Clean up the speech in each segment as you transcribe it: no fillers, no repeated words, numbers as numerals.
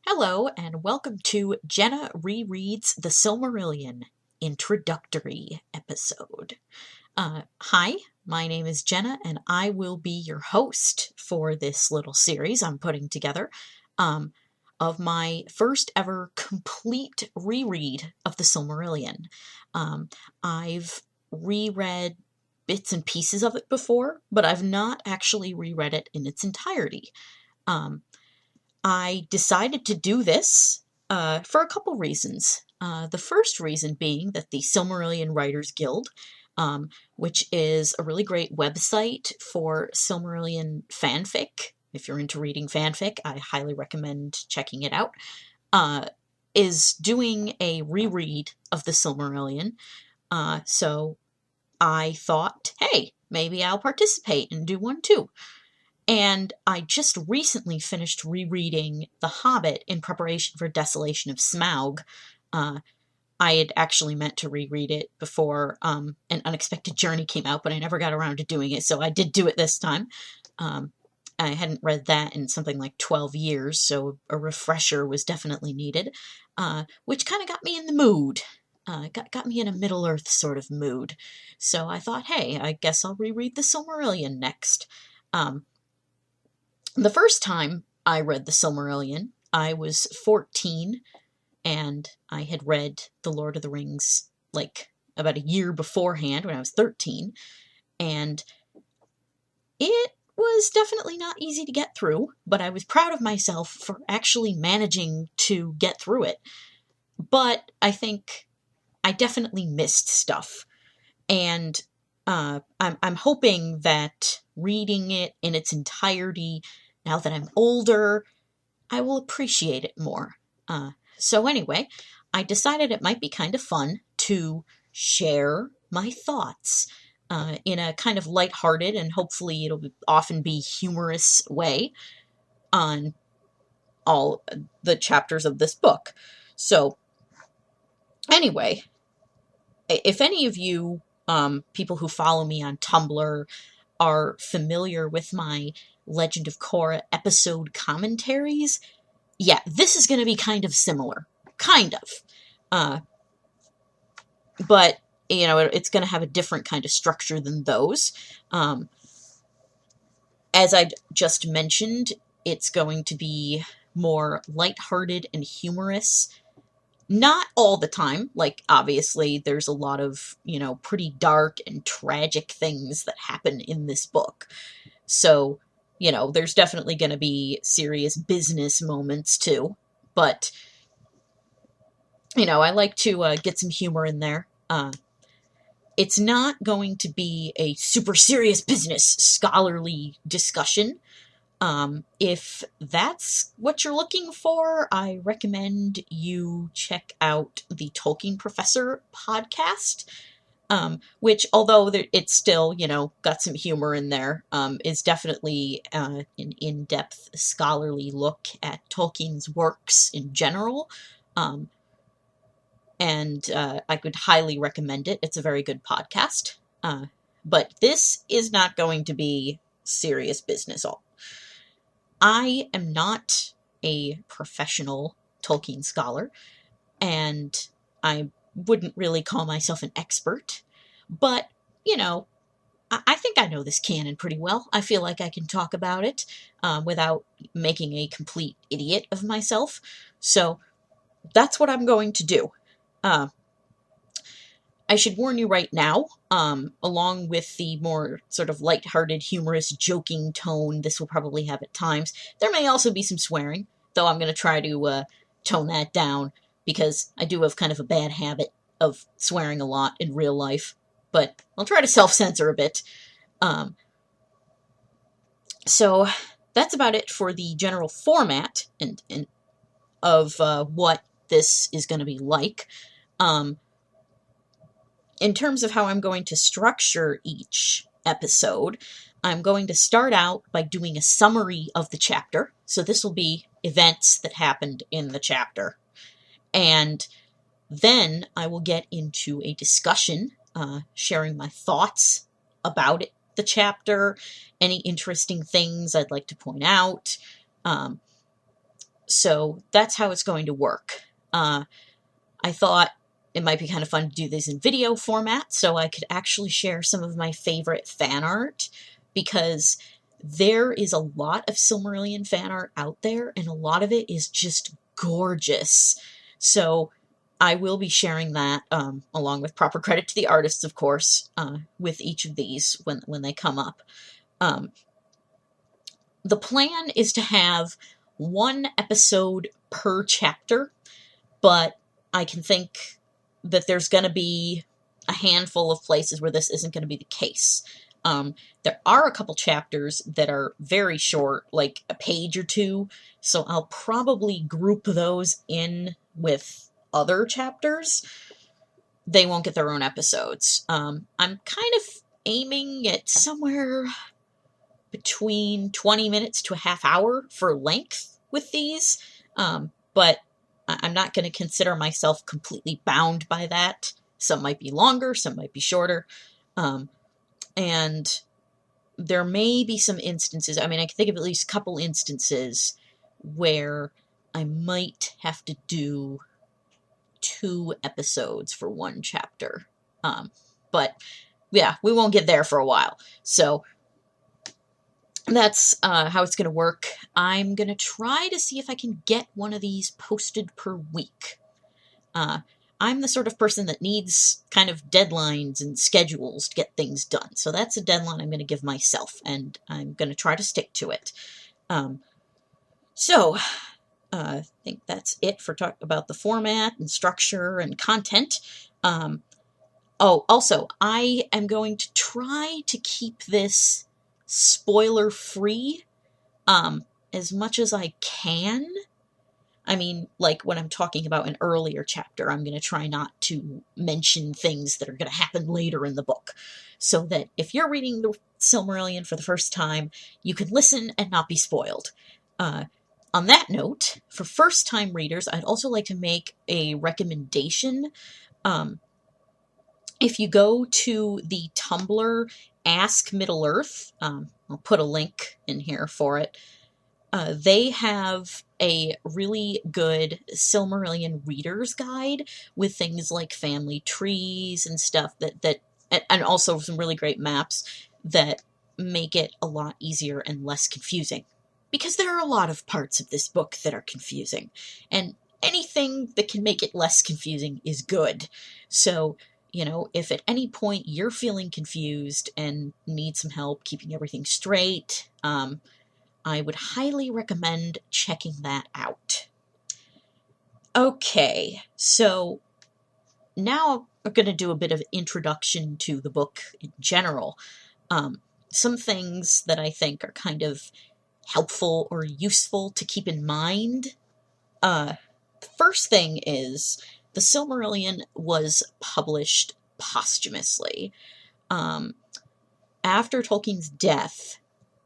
Hello, and welcome to Jenna Rereads the Silmarillion introductory episode. Hi, my name is Jenna, and I will be your host for this little series I'm putting together of my first ever complete reread of the Silmarillion. I've reread bits and pieces of it before, but I've not actually reread it in its entirety. I decided to do this for a couple reasons. The first reason being that the Silmarillion Writers Guild, which is a really great website for Silmarillion fanfic, if you're into reading fanfic, I highly recommend checking it out, is doing a reread of the Silmarillion. So I thought, hey, maybe I'll participate and do one too. And I just recently finished rereading The Hobbit in preparation for Desolation of Smaug. I had actually meant to reread it before An Unexpected Journey came out, but I never got around to doing it, so I did do it this time. I hadn't read that in something like 12 years, so a refresher was definitely needed, which kind of got me in the mood. Got me in a Middle-earth sort of mood. So I thought, hey, I guess I'll reread the Silmarillion next. The first time I read the Silmarillion, I was 14, and I had read The Lord of the Rings like about a year beforehand when I was 13, and it was definitely not easy to get through, but I was proud of myself for actually managing to get through it. But I think I definitely missed stuff, and I'm hoping that reading it in its entirety, now that I'm older, I will appreciate it more. So anyway, I decided it might be kind of fun to share my thoughts in a kind of lighthearted and hopefully it'll often be humorous way on all the chapters of this book. So anyway, if any of you people who follow me on Tumblr are familiar with my Legend of Korra episode commentaries, yeah, this is going to be kind of similar. Kind of. But, you know, it's going to have a different kind of structure than those. As I just mentioned, it's going to be more lighthearted and humorous. Not all the time. Like, obviously, there's a lot of, pretty dark and tragic things that happen in this book. So, there's definitely going to be serious business moments, too. But, I like to get some humor in there. It's not going to be a super serious business scholarly discussion. If that's what you're looking for, I recommend you check out the Tolkien Professor podcast, which, although it's still, got some humor in there, is definitely an in-depth scholarly look at Tolkien's works in general. And I could highly recommend it. It's a very good podcast. But this is not going to be serious business. I am not a professional Tolkien scholar, and I wouldn't really call myself an expert, but, I think I know this canon pretty well. I feel like I can talk about it without making a complete idiot of myself. So that's what I'm going to do. I should warn you right now, along with the more sort of lighthearted, humorous, joking tone this will probably have at times, there may also be some swearing, though I'm going to try to tone that down, because I do have kind of a bad habit of swearing a lot in real life, but I'll try to self-censor a bit. So that's about it for the general format and of what this is going to be like. In terms of how I'm going to structure each episode, I'm going to start out by doing a summary of the chapter. So this will be events that happened in the chapter. And then I will get into a discussion, sharing my thoughts about the chapter, any interesting things I'd like to point out. So that's how it's going to work. I thought it might be kind of fun to do this in video format, so I could actually share some of my favorite fan art, because there is a lot of Silmarillion fan art out there, and a lot of it is just gorgeous. So I will be sharing that, along with proper credit to the artists, of course, with each of these when they come up. The plan is to have one episode per chapter, but I can think that there's going to be a handful of places where this isn't going to be the case. There are a couple chapters that are very short, like a page or two, so I'll probably group those in with other chapters. They won't get their own episodes. I'm kind of aiming at somewhere between 20 minutes to a half hour for length with these, but I'm not going to consider myself completely bound by that. Some might be longer, some might be shorter, and there may be some instances, I mean, I can think of at least a couple instances where I might have to do 2 episodes for one chapter. But yeah, we won't get there for a while. So that's how it's going to work. I'm going to try to see if I can get one of these posted per week. I'm the sort of person that needs kind of deadlines and schedules to get things done. So that's a deadline I'm going to give myself, and I'm going to try to stick to it. I think that's it for talk about the format and structure and content. Also, I am going to try to keep this spoiler-free as much as I can. I mean, like when I'm talking about an earlier chapter, I'm going to try not to mention things that are going to happen later in the book, so that if you're reading the Silmarillion for the first time, you can listen and not be spoiled. On that note, for first-time readers, I'd also like to make a recommendation. If you go to the Tumblr Ask Middle-earth, I'll put a link in here for it. They have a really good Silmarillion reader's guide with things like family trees and stuff and also some really great maps that make it a lot easier and less confusing. Because there are a lot of parts of this book that are confusing, and anything that can make it less confusing is good. So, if at any point you're feeling confused and need some help keeping everything straight, I would highly recommend checking that out. Okay, so now I'm going to do a bit of introduction to the book in general. Some things that I think are kind of helpful or useful to keep in mind. The first thing is the Silmarillion was published posthumously. After Tolkien's death,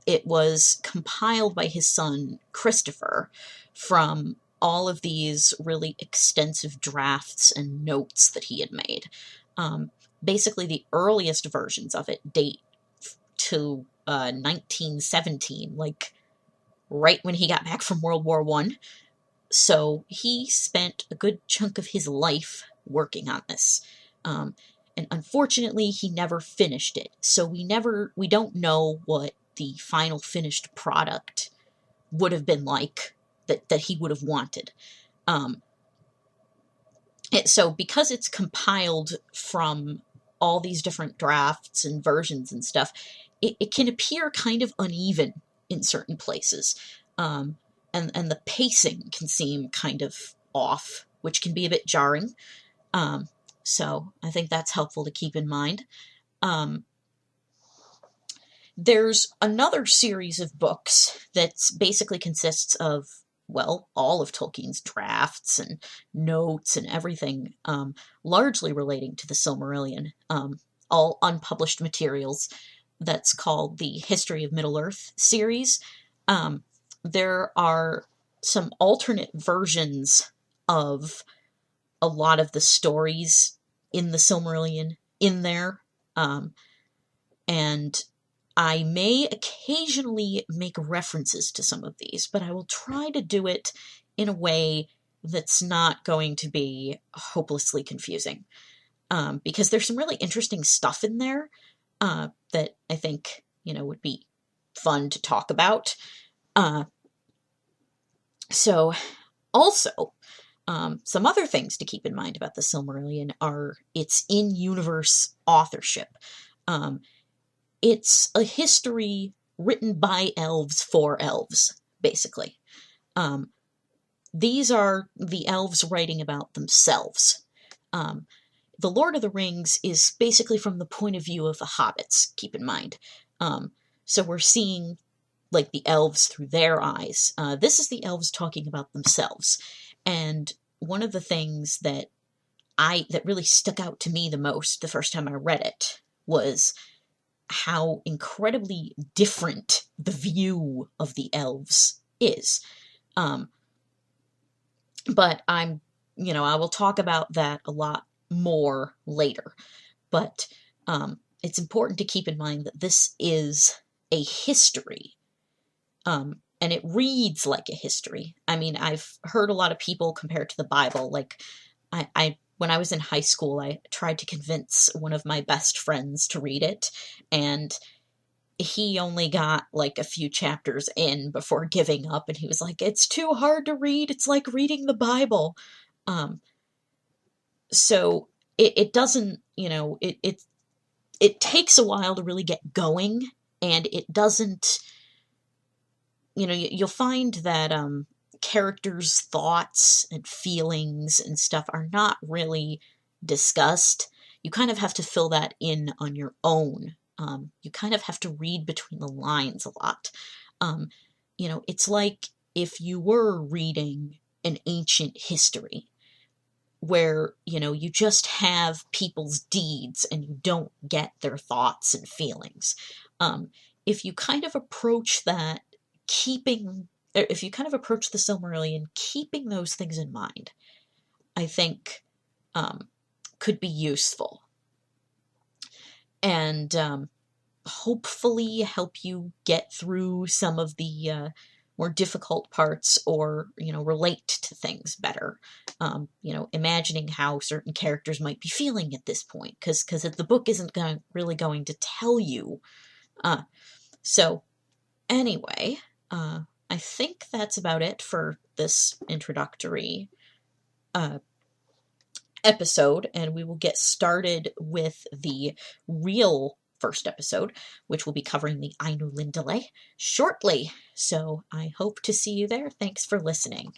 it was compiled by his son Christopher from all of these really extensive drafts and notes that he had made. Basically, the earliest versions of it date to 1917, like right when he got back from World War I. So he spent a good chunk of his life working on this. And unfortunately, he never finished it. So we don't know what the final finished product would have been like that he would have wanted. So because it's compiled from all these different drafts and versions and stuff, it can appear kind of uneven in certain places. And the pacing can seem kind of off, which can be a bit jarring. So I think that's helpful to keep in mind. There's another series of books that basically consists of, well, all of Tolkien's drafts and notes and everything, largely relating to the Silmarillion, all unpublished materials. That's called the History of Middle-earth series. There are some alternate versions of a lot of the stories in the Silmarillion in there, and I may occasionally make references to some of these, but I will try to do it in a way that's not going to be hopelessly confusing. Because there's some really interesting stuff in there that I think, would be fun to talk about. Uh, so, also, some other things to keep in mind about the Silmarillion are its in-universe authorship. Um, it's a history written by elves for elves, basically. These are the elves writing about themselves. The Lord of the Rings is basically from the point of view of the hobbits, keep in mind. So we're seeing like the elves through their eyes. This is the elves talking about themselves. And one of the things that really stuck out to me the most the first time I read it was how incredibly different the view of the elves is. But I will talk about that a lot more later. But it's important to keep in mind that this is a history. And it reads like a history. I mean, I've heard a lot of people compare it to the Bible. Like, when I was in high school, I tried to convince one of my best friends to read it, and he only got like a few chapters in before giving up, and he was like, "It's too hard to read. It's like reading the Bible." So it doesn't, it takes a while to really get going, and it doesn't, you'll find that characters' thoughts and feelings and stuff are not really discussed. You kind of have to fill that in on your own. You kind of have to read between the lines a lot. It's like if you were reading an ancient history where, you just have people's deeds and you don't get their thoughts and feelings. If you kind of approach that if you kind of approach the Silmarillion keeping those things in mind, I think could be useful. And hopefully help you get through some of the more difficult parts, or relate to things better. Imagining how certain characters might be feeling at this point, because the book isn't really going to tell you. So anyway, I think that's about it for this introductory episode, and we will get started with the real first episode, which will be covering the Ainu Lindale shortly. So I hope to see you there. Thanks for listening.